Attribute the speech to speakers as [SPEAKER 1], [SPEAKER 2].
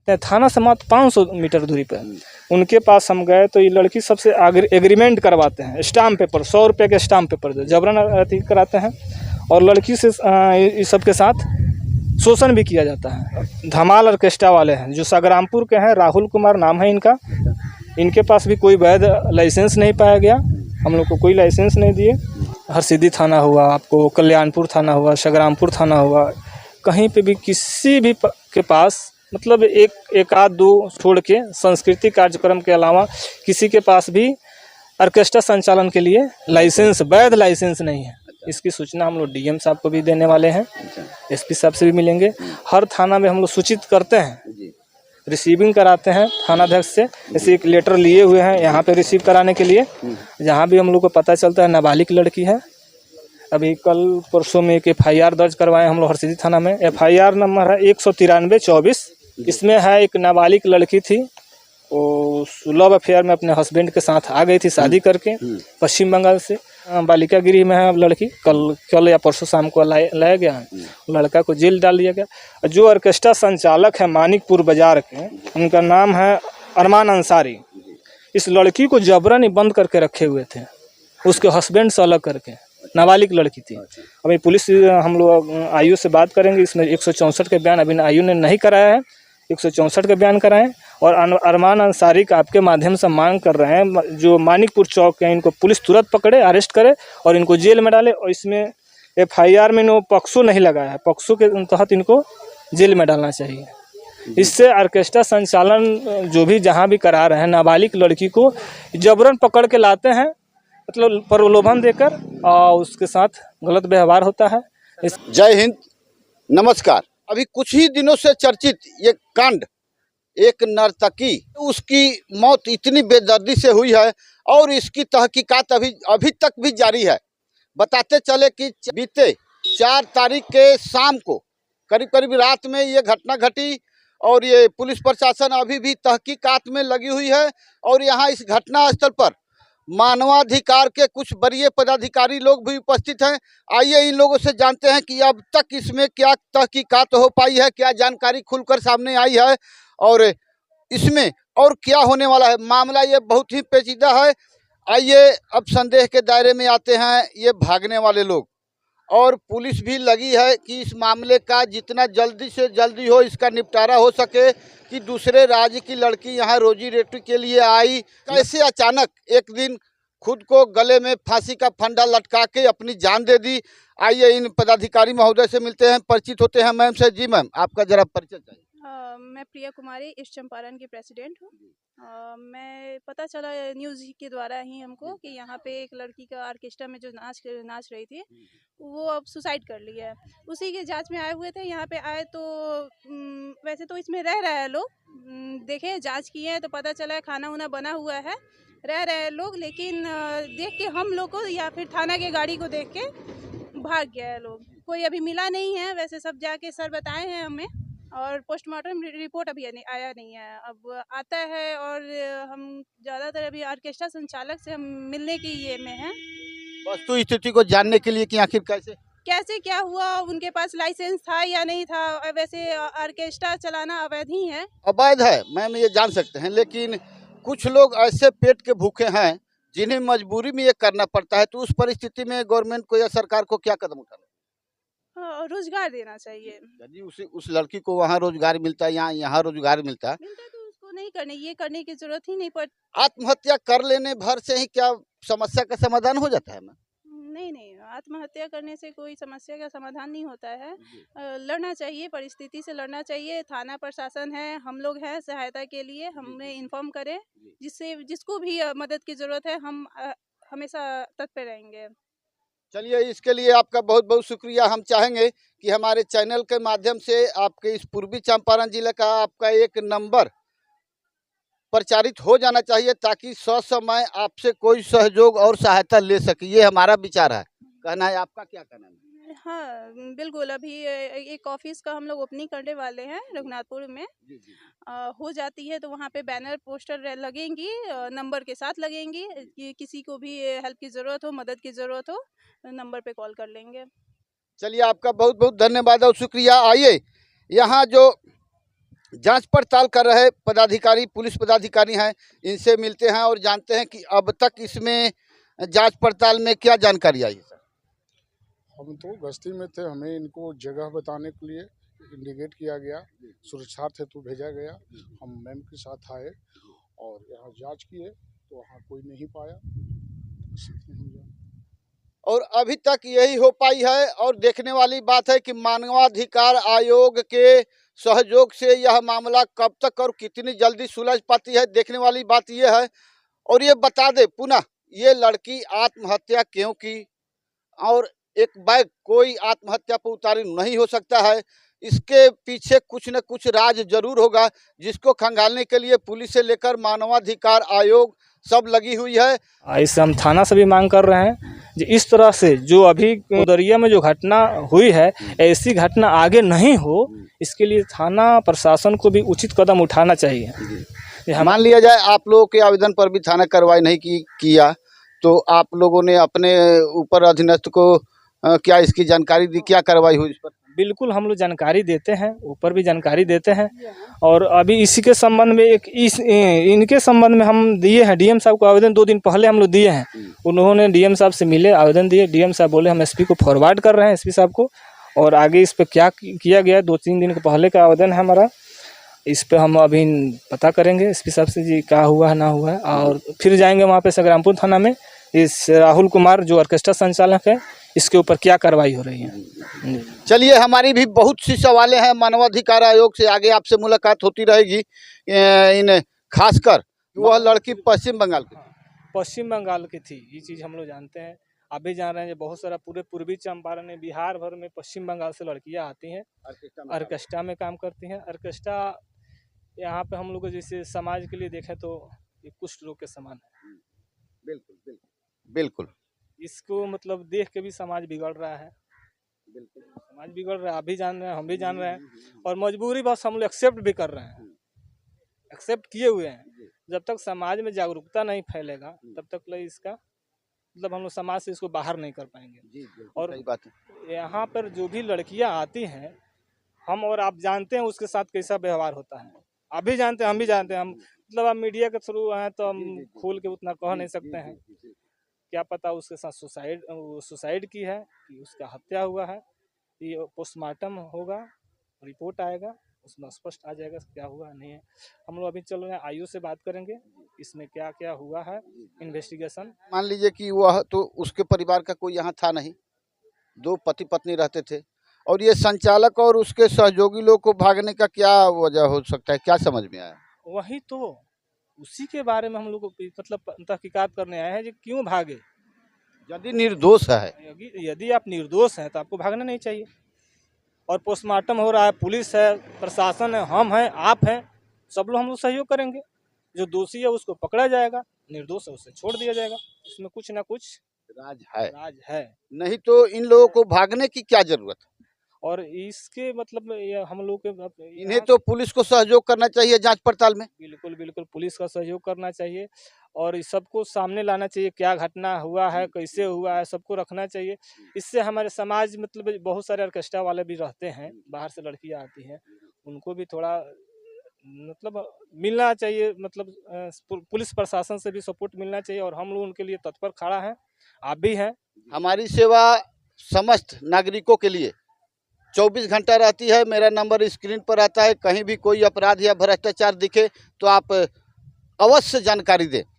[SPEAKER 1] थाना से मात्र 500 मीटर दूरी पर। उनके पास हम गए तो ये लड़की सबसे एग्रीमेंट करवाते हैं, स्टाम्प पेपर 100 रुपये के स्टाम्प पेपर जबरन अति कराते हैं, और लड़की से इस सब के साथ शोषण भी किया जाता है। धमाल ऑर्केस्ट्रा वाले हैं जो संग्रामपुर के हैं, राहुल कुमार नाम है इनका। इनके पास भी कोई वैध लाइसेंस नहीं पाया गया, हम लोग को कोई लाइसेंस नहीं दिए। हरसिद्धि थाना हुआ, आपको कल्याणपुर थाना हुआ, संग्रामपुर थाना हुआ, कहीं पे भी किसी भी के पास मतलब एक आध दो छोड़ के सांस्कृतिक कार्यक्रम के अलावा किसी के पास भी ऑर्केस्ट्रा संचालन के लिए लाइसेंस, वैध लाइसेंस नहीं है। इसकी सूचना हम लोग डीएम साहब को भी देने वाले हैं, एसपी साहब से भी मिलेंगे। हर थाना में हम लोग सूचित करते हैं, रिसीविंग कराते हैं थानाध्यक्ष से, जैसे एक लेटर लिए हुए हैं यहाँ पे रिसीव कराने के लिए। जहाँ भी हम लोग को पता चलता है नाबालिग लड़की है। अभी कल परसों में एक FIR दर्ज करवाए हम लोग हरसिद्धि थाना में। FIR नंबर है 193/24। इसमें है एक नाबालिग लड़की थी, वो लव अफेयर में अपने हस्बैंड के साथ आ गई थी शादी करके पश्चिम बंगाल से। बालिका गृह में है अब लड़की। कल या परसों शाम को लाया गया है, लड़का को जेल डाल दिया गया। जो ऑर्केस्ट्रा संचालक है मानिकपुर बाजार के, उनका नाम है अरमान अंसारी। इस लड़की को जबरन ही बंद करके रखे हुए थे, उसके हस्बैंड से अलग करके। नाबालिग लड़की थी। अभी पुलिस हम लोग आयु से बात करेंगे। इसमें 164 के बयान अभी आयु ने नहीं कराया है, 164 के बयान कराएं। और अरमान अंसारी का आपके माध्यम से मांग कर रहे हैं, जो मानिकपुर चौक है, इनको पुलिस तुरंत पकड़े, अरेस्ट करे और इनको जेल में डाले। और इसमें FIR में इन्होंने पॉक्सो नहीं लगाया है, पॉक्सो के तहत इनको जेल में डालना चाहिए। इससे ऑर्केस्ट्रा संचालन जो भी जहाँ भी करा रहे हैं, नाबालिग लड़की को जबरन पकड़ के लाते हैं, मतलब प्रलोभन देकर, और उसके साथ गलत व्यवहार होता है।
[SPEAKER 2] जय हिंद, नमस्कार। अभी कुछ ही दिनों से चर्चित ये कांड, एक नर्तकी, उसकी मौत इतनी बेदर्दी से हुई है और इसकी तहकीकात अभी तक भी जारी है। बताते चले कि बीते 4 तारीख के शाम को करीब रात में ये घटना घटी और ये पुलिस प्रशासन अभी भी तहकीकात में लगी हुई है। और यहाँ इस घटना स्थल पर मानवाधिकार के कुछ वरीय पदाधिकारी लोग भी उपस्थित हैं। आइए इन लोगों से जानते हैं कि अब तक इसमें क्या तहकीकात हो पाई है, क्या जानकारी खुलकर सामने आई है और इसमें और क्या होने वाला है। मामला ये बहुत ही पेचीदा है। आइए अब संदेह के दायरे में आते हैं ये भागने वाले लोग, और पुलिस भी लगी है कि इस मामले का जितना जल्दी से जल्दी हो इसका निपटारा हो सके। कि दूसरे राज्य की लड़की यहाँ रोजी रोटी के लिए आई, कैसे अचानक एक दिन खुद को गले में फांसी का फंडा लटका के अपनी जान दे दी। आइए इन पदाधिकारी महोदय से मिलते हैं, परिचित होते हैं। मैम से, जी मैम आपका जरा परिचय चाहिए।
[SPEAKER 3] मैं प्रिया कुमारी ईस्ट चंपारण की प्रेसिडेंट हूँ। मैं पता चला न्यूज़ के द्वारा ही हमको कि यहाँ पे एक लड़की का ऑर्केस्ट्रा में जो नाच रही थी वो अब सुसाइड कर लिया है। उसी के जांच में आए हुए थे। यहाँ पे आए तो वैसे तो इसमें रह रहे हैं लोग, देखे जांच किए हैं तो पता चला है खाना वाना बना हुआ है, रह रहे हैं लोग। लेकिन देख के हम लोग को या फिर थाना के गाड़ी को देख के भाग गया है लोग। कोई अभी मिला नहीं है, वैसे सब जाके सर बताए हैं हमें, और पोस्टमार्टम रिपोर्ट अभी आया नहीं है, अब आता है। और हम ज़्यादातर अभी ऑर्केस्ट्रा संचालक से हम मिलने की ये में हैं,
[SPEAKER 2] वस्तु स्थिति को जानने के लिए कि आखिर कैसे
[SPEAKER 3] क्या हुआ, उनके पास लाइसेंस था या नहीं था। वैसे ऑर्केस्ट्रा चलाना अवैध ही है।
[SPEAKER 2] अवैध है मैम, ये जान सकते हैं, लेकिन कुछ लोग ऐसे पेट के भूखे हैं जिन्हें मजबूरी में ये करना पड़ता है। तो उस परिस्थिति में गवर्नमेंट को या सरकार को क्या कदम उठाना?
[SPEAKER 3] रोजगार देना चाहिए।
[SPEAKER 2] यदि उस लड़की को वहाँ रोजगार मिलता है, यहाँ रोजगार मिलता है
[SPEAKER 3] तो उसको नहीं करने की जरूरत ही नहीं पड़ती।
[SPEAKER 2] आत्महत्या कर लेने भर से ही क्या समस्या का समाधान हो जाता है?
[SPEAKER 3] नहीं, आत्महत्या करने से कोई समस्या का समाधान नहीं होता है। लड़ना चाहिए, परिस्थिति से लड़ना चाहिए। थाना प्रशासन है, हम लोग हैं सहायता के लिए, हमें इन्फॉर्म करें, जिसको भी मदद की जरूरत है हम हमेशा तत्पर रहेंगे।
[SPEAKER 2] चलिए, इसके लिए आपका बहुत बहुत शुक्रिया। हम चाहेंगे कि हमारे चैनल के माध्यम से आपके इस पूर्वी चंपारण जिले का आपका एक नंबर प्रचारित हो जाना चाहिए, ताकि ससमय आपसे कोई सहयोग और सहायता ले सके। ये हमारा विचार है। कहना है, आपका क्या कहना है?
[SPEAKER 3] हाँ बिल्कुल, अभी एक ऑफिस का हम लोग ओपनिंग करने वाले हैं रघुनाथपुर में। हो जाती है तो वहाँ पे बैनर पोस्टर लगेंगी, नंबर के साथ लगेंगी कि किसी को भी हेल्प की ज़रूरत हो, मदद की ज़रूरत हो, नंबर पे कॉल कर लेंगे।
[SPEAKER 2] चलिए, आपका बहुत बहुत धन्यवाद और शुक्रिया। आइए, यहाँ जो जांच पड़ताल कर रहे पदाधिकारी, पुलिस पदाधिकारी हैं, इनसे मिलते हैं और जानते हैं कि अब तक इसमें जांच पड़ताल में क्या जानकारी आई है सर।
[SPEAKER 4] हम तो गश्ती में थे, हमें इनको जगह बताने के लिए इंडिकेट किया गया, सुरक्षार्थ हेतु भेजा गया। हम मैम के साथ आए और यहाँ जांच किए तो वहाँ कोई नहीं पाया।
[SPEAKER 2] और अभी तक यही हो पाई है। और देखने वाली बात है कि मानवाधिकार आयोग के सहयोग से यह मामला कब तक और कितनी जल्दी सुलझ पाती है, देखने वाली बात यह है। और ये बता दे पुनः, ये लड़की आत्महत्या क्यों की, और एक बैग कोई आत्महत्या पर उतारू नहीं हो सकता है। इसके पीछे कुछ न कुछ राज जरूर होगा, जिसको खंगालने के लिए पुलिस से लेकर मानवाधिकार आयोग सब लगी हुई है।
[SPEAKER 1] इससे हम थाना से भी मांग कर रहे हैं कि इस तरह से जो अभी उदरिया में जो घटना हुई है, ऐसी घटना आगे नहीं हो, इसके लिए थाना प्रशासन को भी उचित कदम उठाना चाहिए।
[SPEAKER 2] मान लिया जाए आप लोगों के आवेदन पर भी थाना कार्रवाई नहीं किया, तो आप लोगों ने अपने ऊपर अधीनस्थ को क्या इसकी जानकारी दी, क्या कार्रवाई हुई इस पर?
[SPEAKER 1] बिल्कुल हम लोग जानकारी देते हैं, ऊपर भी जानकारी देते हैं। और अभी इसी के संबंध में इनके संबंध में हम दिए हैं डीएम साहब को आवेदन, 2 दिन पहले हम लोग दिए हैं। उन्होंने डीएम साहब से मिले, आवेदन दिए। डीएम साहब बोले हम एसपी को फॉरवर्ड कर रहे हैं, एसपी साहब को। और आगे इस पर क्या किया गया, 2-3 दिन के पहले का आवेदन है हमारा, इस पर हम अभी पता करेंगे एसपी साहब से जी क्या हुआ है ना हुआ है। और फिर जाएंगे वहाँ पे संग्रामपुर थाना में, इस राहुल कुमार जो ऑर्केस्ट्रा संचालक है, इसके ऊपर क्या कार्रवाई हो रही है।
[SPEAKER 2] चलिए, हमारी भी बहुत सी सवालें हैं मानवाधिकार आयोग से, आगे आपसे मुलाकात होती रहेगी। इन खासकर वह लड़की पश्चिम बंगाल की
[SPEAKER 1] थी, ये चीज़ हम लोग जानते हैं। अभी जान रहे हैं बहुत सारा पूरे पूर्वी चंपारण में, बिहार भर में पश्चिम बंगाल से लड़कियां आती हैं, ऑर्केस्ट्रा में काम करती हैं। ऑर्केस्ट्रा यहाँ पे हम लोग जैसे समाज के लिए देखें तो ये कुष्ठ रोग के समान है।
[SPEAKER 2] बिल्कुल बिल्कुल।
[SPEAKER 1] इसको मतलब देख के भी समाज बिगड़ रहा है, समाज बिगड़ रहा है। अभी जान रहे हैं, हम भी जान रहे हैं, और मजबूरी बस हम लोग एक्सेप्ट भी कर रहे हैं, एक्सेप्ट किए हुए हैं। जब तक समाज में जागरूकता नहीं फैलेगा, तब तक इसका मतलब हम लोग समाज से इसको बाहर नहीं कर पाएंगे। और यहाँ पर जो भी लड़कियाँ आती हैं, हम और आप जानते हैं उसके साथ कैसा व्यवहार होता है। अभी जानते हैं, हम भी जानते हैं। हम मतलब आप मीडिया के थ्रू हैं तो हम खोल के उतना कह नहीं सकते हैं। क्या पता उसके साथ सुसाइड की है कि उसका हत्या हुआ है, ये पोस्टमार्टम होगा, रिपोर्ट आएगा, उसमें स्पष्ट आ जाएगा क्या हुआ नहीं है। हम लोग अभी चल रहे हैं, आयु से बात करेंगे इसमें क्या क्या हुआ है, इन्वेस्टिगेशन।
[SPEAKER 2] मान लीजिए कि वह तो उसके परिवार का कोई यहाँ था नहीं, 2 पति पत्नी रहते थे, और ये संचालक और उसके सहयोगी लोग को भागने का क्या वजह हो सकता है, क्या समझ में आया?
[SPEAKER 1] वही तो उसी के बारे में हम लोग मतलब तहकीकात करने आए हैं कि क्यों भागे।
[SPEAKER 2] यदि निर्दोष है,
[SPEAKER 1] यदि आप निर्दोष हैं तो आपको भागना नहीं चाहिए। और पोस्टमार्टम हो रहा है, पुलिस है, प्रशासन है, हम हैं, आप हैं, सब लोग हम लोग सहयोग करेंगे। जो दोषी है उसको पकड़ा जाएगा, निर्दोष है उसे छोड़ दिया जाएगा। इसमें कुछ ना कुछ राज है।
[SPEAKER 2] नहीं तो इन लोगों को भागने की क्या जरूरत है?
[SPEAKER 1] और इसके मतलब हम लोग के
[SPEAKER 2] इन्हें तो पुलिस को सहयोग करना चाहिए जांच पड़ताल में।
[SPEAKER 1] बिल्कुल बिल्कुल, पुलिस का सहयोग करना चाहिए और इस सबको सामने लाना चाहिए, क्या घटना हुआ है, कैसे हुआ है, सबको रखना चाहिए। इससे हमारे समाज मतलब बहुत सारे ऑर्केस्ट्रा वाले भी रहते हैं, बाहर से लड़कियां आती हैं, उनको भी थोड़ा मतलब मिलना चाहिए, मतलब पुलिस प्रशासन से भी सपोर्ट मिलना चाहिए। और हम लोग उनके लिए तत्पर खड़ा हैं, आप भी हैं।
[SPEAKER 2] हमारी सेवा समस्त नागरिकों के लिए 24 घंटा रहती है। मेरा नंबर स्क्रीन पर आता है। कहीं भी कोई अपराध या भ्रष्टाचार दिखे तो आप अवश्य जानकारी दें।